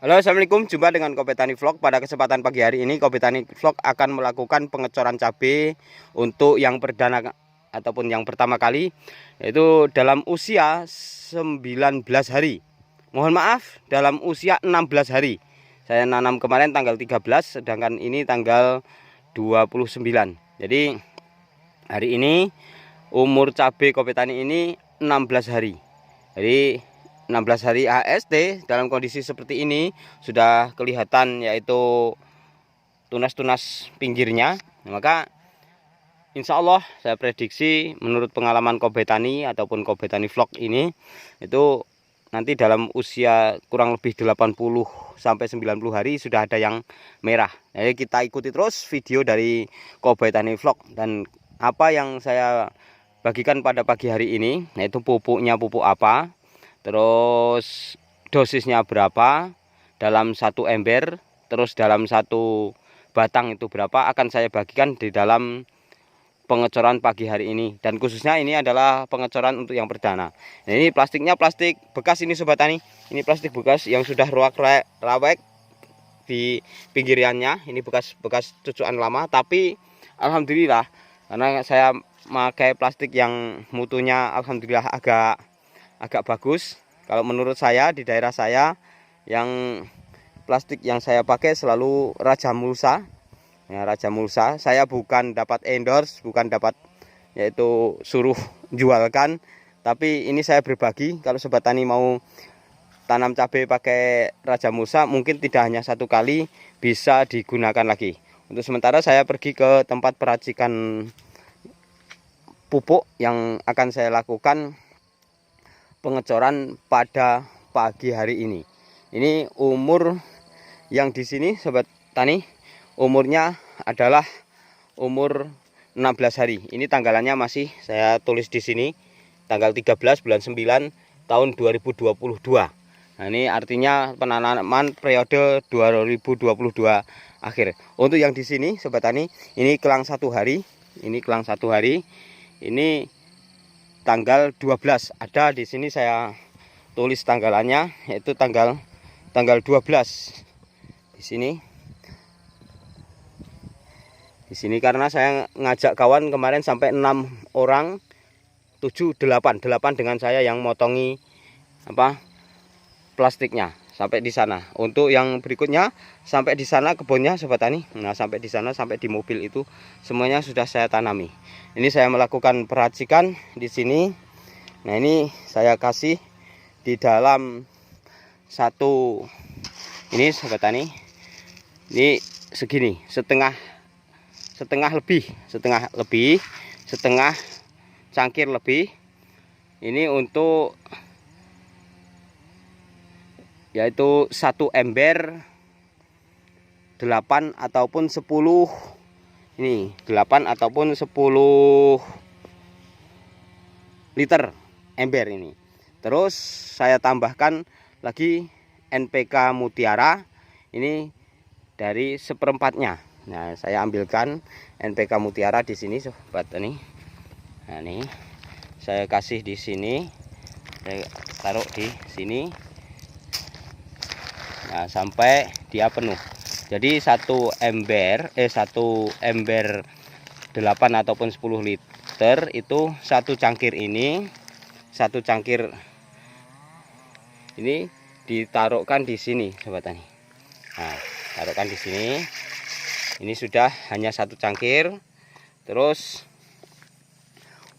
Halo, assalamualaikum. Jumpa dengan Kobe Tani Vlog. Pada kesempatan pagi hari ini, Kobe Tani Vlog akan melakukan pengecoran cabai untuk yang perdana ataupun yang pertama kali, yaitu dalam usia 19 hari. Mohon maaf, dalam usia 16 hari. Saya nanam kemarin tanggal 13, sedangkan ini tanggal 29. Jadi hari ini umur cabai Kobe Tani ini 16 hari. Jadi 16 hari AST dalam kondisi seperti ini sudah kelihatan, yaitu tunas-tunas pinggirnya. Maka insya Allah saya prediksi menurut pengalaman Kobe Tani ataupun Kobe Tani Vlog ini, itu nanti dalam usia kurang lebih 80 sampai 90 hari sudah ada yang merah. Jadi kita ikuti terus video dari Kobe Tani Vlog, dan apa yang saya bagikan pada pagi hari ini, yaitu pupuknya pupuk apa, terus dosisnya berapa dalam satu ember, terus dalam satu batang itu berapa, akan saya bagikan di dalam pengecoran pagi hari ini. Dan khususnya ini adalah pengecoran untuk yang perdana. Nah, ini plastiknya plastik bekas ini Sobat Tani. Ini plastik bekas yang sudah rawek di pinggirannya. Ini bekas cucuan lama, tapi alhamdulillah karena saya pakai plastik yang mutunya alhamdulillah agak bagus. Kalau menurut saya, di daerah saya yang plastik yang saya pakai selalu Raja Mulsa. Ya, Raja Mulsa. Saya bukan dapat endorse, bukan dapat yaitu suruh jualkan, tapi ini saya berbagi. Kalau Sobat Tani mau tanam cabai pakai Raja Mulsa, mungkin tidak hanya satu kali, bisa digunakan lagi. Untuk sementara saya pergi ke tempat peracikan pupuk yang akan saya lakukan pengecoran pada pagi hari ini. Ini umur yang di sini Sobat Tani, umurnya adalah umur 16 hari. Ini tanggalannya masih saya tulis di sini, tanggal 13 bulan 9 tahun 2022. Nah, ini artinya penanaman periode 2022 akhir. Untuk yang di sini Sobat Tani, ini kelang 1 hari. Ini kelang 1 hari. Ini tanggal 12, ada di sini saya tulis tanggalannya, yaitu tanggal 12 di sini. Di sini karena saya ngajak kawan kemarin sampai 6 orang, 8 dengan saya yang motongi plastiknya sampai di sana. Untuk yang berikutnya sampai di sana kebunnya Sobat Tani. Nah, sampai di sana, sampai di mobil itu semuanya sudah saya tanami. Ini saya melakukan peracikan di sini. Nah, ini saya kasih di dalam satu ini Sobat Tani. Ini segini, setengah cangkir lebih. Ini untuk yaitu satu ember 8 ataupun 10. Ini 8 ataupun 10 liter ember ini. Terus saya tambahkan lagi NPK Mutiara, ini dari seperempatnya. Nah, saya ambilkan NPK Mutiara di sini Sobat Tani. Nah, ini saya kasih di sini, saya taruh di sini. Nah, sampai dia penuh. Jadi satu ember 8 ataupun 10 liter itu satu cangkir ini, satu cangkir ini ditaruhkan di sini Sobat Tani. Nah, taruhkan di sini. Ini sudah hanya satu cangkir. Terus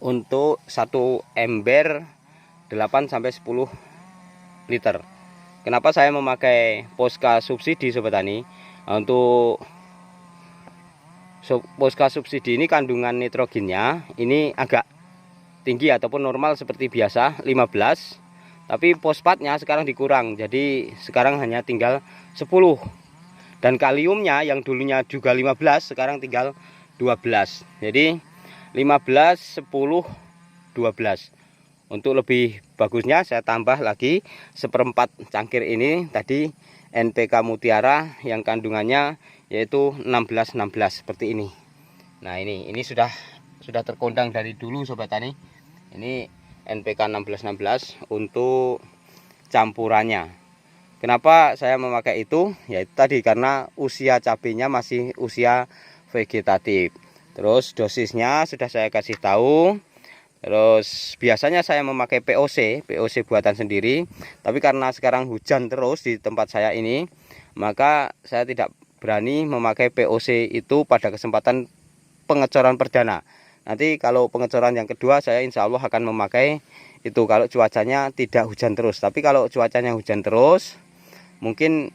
untuk satu ember 8 sampai 10 liter. Kenapa saya memakai Posca subsidi Sobat Tani? Untuk Posca subsidi ini kandungan nitrogennya ini agak tinggi ataupun normal seperti biasa 15, tapi fosfatnya sekarang dikurang, jadi sekarang hanya tinggal 10. Dan kaliumnya yang dulunya juga 15 sekarang tinggal 12. Jadi 15, 10, 12. Untuk lebih bagusnya saya tambah lagi seperempat cangkir ini tadi NPK Mutiara yang kandungannya yaitu 16 seperti ini. Nah, ini sudah terkondang dari dulu Sobat Tani. Ini NPK 16 untuk campurannya. Kenapa saya memakai itu? Yaitu tadi karena usia cabenya masih usia vegetatif. Terus dosisnya sudah saya kasih tahu. Terus biasanya saya memakai POC buatan sendiri. Tapi karena sekarang hujan terus di tempat saya ini, maka saya tidak berani memakai POC itu pada kesempatan pengecoran perdana. Nanti kalau pengecoran yang kedua saya insya Allah akan memakai itu kalau cuacanya tidak hujan terus. Tapi kalau cuacanya hujan terus, mungkin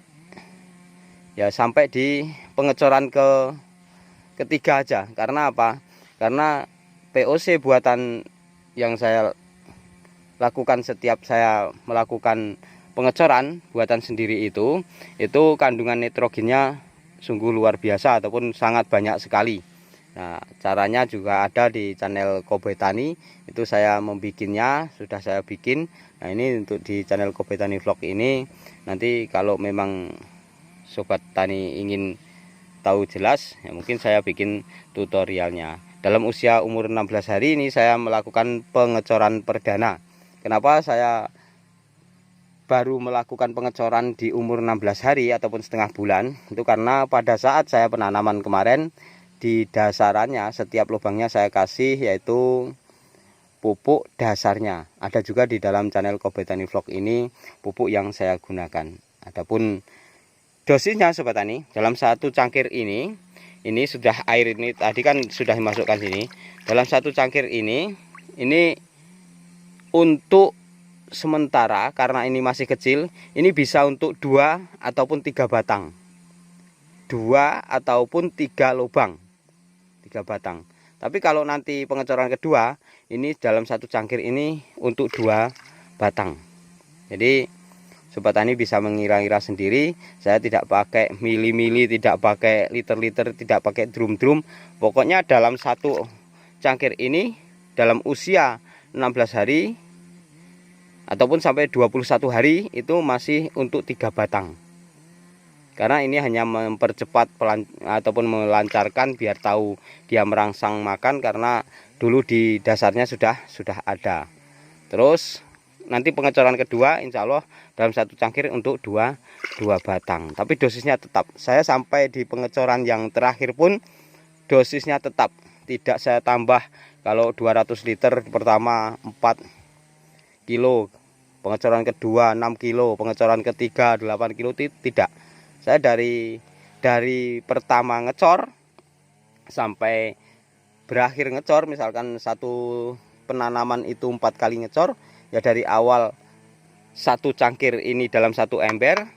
ya sampai di pengecoran ketiga aja. Karena apa? Karena POC buatan yang saya lakukan setiap saya melakukan pengecoran buatan sendiri itu kandungan nitrogennya sungguh luar biasa ataupun sangat banyak sekali. Nah, caranya juga ada di channel Kobe Tani, itu saya membikinnya, sudah saya bikin. Nah, ini untuk di channel Kobe Tani Vlog ini, nanti kalau memang sobat tani ingin tahu jelas, ya mungkin saya bikin tutorialnya. Dalam usia umur 16 hari ini saya melakukan pengecoran perdana. Kenapa saya baru melakukan pengecoran di umur 16 hari ataupun setengah bulan? Itu karena pada saat saya penanaman kemarin, di dasarannya setiap lubangnya saya kasih yaitu pupuk dasarnya. Ada juga di dalam channel Kobe Tani Vlog ini pupuk yang saya gunakan. Adapun dosisnya sobat tani, dalam satu cangkir ini sudah air ini tadi kan sudah dimasukkan sini. Dalam satu cangkir ini untuk sementara karena ini masih kecil, ini bisa untuk 2 ataupun 3 batang. 2 ataupun 3 lubang. 3 batang. Tapi kalau nanti pengecoran kedua, ini dalam satu cangkir ini untuk 2 batang. Jadi sobat tani bisa mengira-ngira sendiri. Saya tidak pakai mili-mili, tidak pakai liter-liter, tidak pakai drum-drum. Pokoknya dalam satu cangkir ini dalam usia 16 hari ataupun sampai 21 hari itu masih untuk 3 batang. Karena ini hanya mempercepat ataupun melancarkan biar tahu dia merangsang makan, karena dulu di dasarnya sudah ada. Terus nanti pengecoran kedua insya Allah dalam satu cangkir untuk 2 batang. Tapi dosisnya tetap, saya sampai di pengecoran yang terakhir pun dosisnya tetap tidak saya tambah. Kalau 200 liter pertama 4 kilo, pengecoran kedua 6 kilo, pengecoran ketiga 8 kilo, tidak. Saya dari pertama ngecor sampai berakhir ngecor, misalkan satu penanaman itu 4 kali ngecor, ya dari awal satu cangkir ini dalam satu ember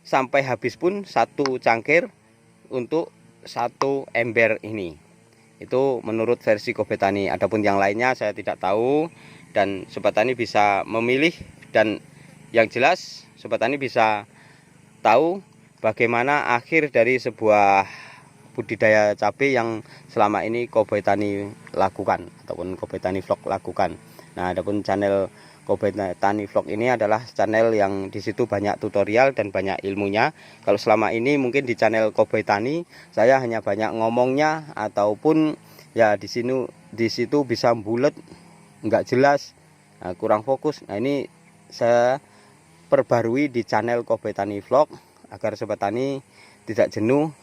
sampai habis pun satu cangkir untuk satu ember ini. Itu menurut versi Kobe Tani. Adapun yang lainnya saya tidak tahu, dan sobat tani bisa memilih, dan yang jelas sobat tani bisa tahu bagaimana akhir dari sebuah budidaya cabai yang selama ini Kobe Tani lakukan ataupun Kobe Tani Vlog lakukan. Nah, adapun channel Kobe Tani Vlog ini adalah channel yang disitu banyak tutorial dan banyak ilmunya. Kalau selama ini mungkin di channel Kobe Tani saya hanya banyak ngomongnya ataupun ya di situ bisa bulat, nggak jelas, nah, kurang fokus. Nah, ini saya perbarui di channel Kobe Tani Vlog agar sobat tani tidak jenuh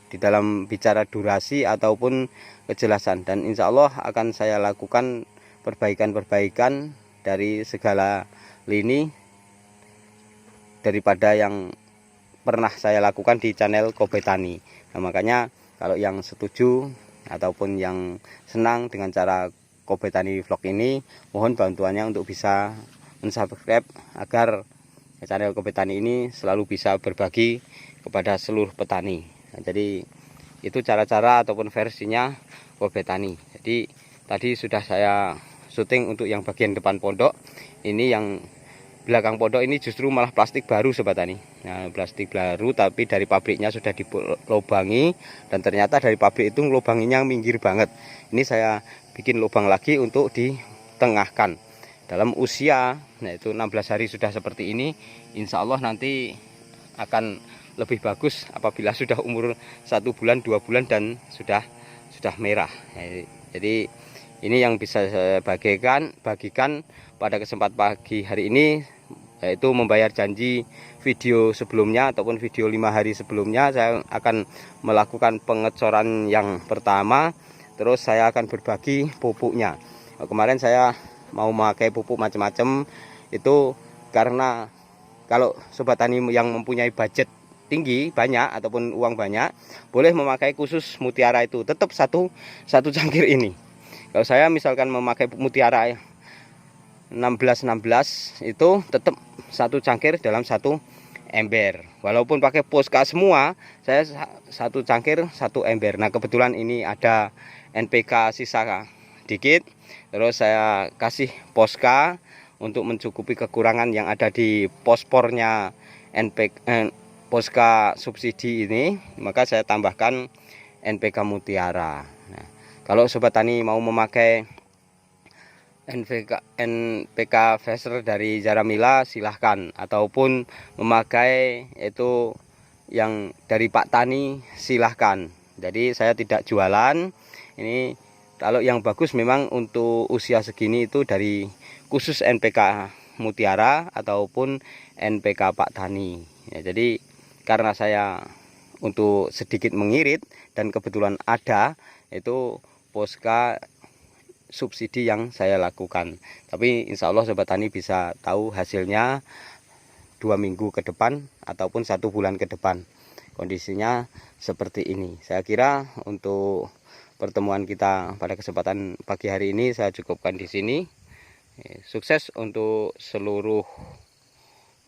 di dalam bicara durasi ataupun kejelasan, dan insya Allah akan saya lakukan perbaikan dari segala lini daripada yang pernah saya lakukan di channel Kobe Tani. Nah, makanya kalau yang setuju ataupun yang senang dengan cara Kobe Tani Vlog ini, mohon bantuannya untuk bisa subscribe agar channel Kobe Tani ini selalu bisa berbagi kepada seluruh petani. Nah, jadi itu cara-cara ataupun versinya Kobe Tani. Jadi tadi sudah saya syuting untuk yang bagian depan pondok. Ini yang belakang pondok ini justru malah plastik baru sobat tani. Nah, plastik baru tapi dari pabriknya sudah dilubangi, dan ternyata dari pabrik itu lubanginya minggir banget. Ini saya bikin lubang lagi untuk ditengahkan. Dalam usia, nah itu 16 hari sudah seperti ini, insya Allah nanti akan lebih bagus apabila sudah umur 1 bulan 2 bulan dan sudah merah. Jadi ini yang bisa saya bagikan pada kesempatan pagi hari ini. yaitu membayar janji video sebelumnya ataupun video 5 hari sebelumnya. Saya akan melakukan pengecoran yang pertama, terus saya akan berbagi pupuknya. Kemarin saya mau memakai pupuk macam-macam itu karena kalau sobat tani yang mempunyai budget tinggi banyak ataupun uang banyak, boleh memakai khusus mutiara itu, tetap satu cangkir ini. Kalau saya misalkan memakai mutiara 16 itu tetap satu cangkir dalam satu ember. Walaupun pakai Posca semua, saya satu cangkir satu ember. Nah kebetulan ini ada NPK sisa dikit, terus saya kasih Posca untuk mencukupi kekurangan yang ada di pospornya Posca subsidi ini. Maka saya tambahkan NPK mutiara. Nah, kalau sobat tani mau memakai NPK Faser dari Jaramila silahkan, ataupun memakai itu yang dari Pak Tani silahkan. Jadi saya tidak jualan ini. Kalau yang bagus memang untuk usia segini itu dari khusus NPK Mutiara ataupun NPK Pak Tani ya. Jadi karena saya untuk sedikit mengirit dan kebetulan ada itu Posca subsidi yang saya lakukan. Tapi insya Allah sobat tani bisa tahu hasilnya 2 minggu ke depan ataupun 1 bulan ke depan. Kondisinya seperti ini. Saya kira untuk pertemuan kita pada kesempatan pagi hari ini saya cukupkan di sini. Sukses untuk seluruh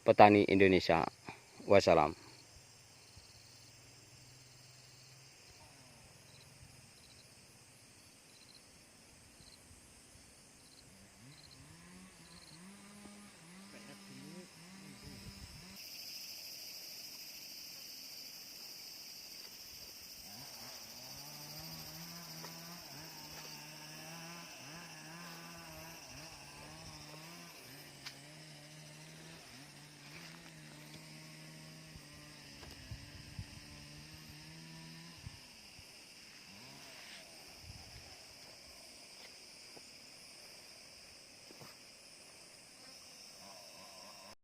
petani Indonesia. Wassalam.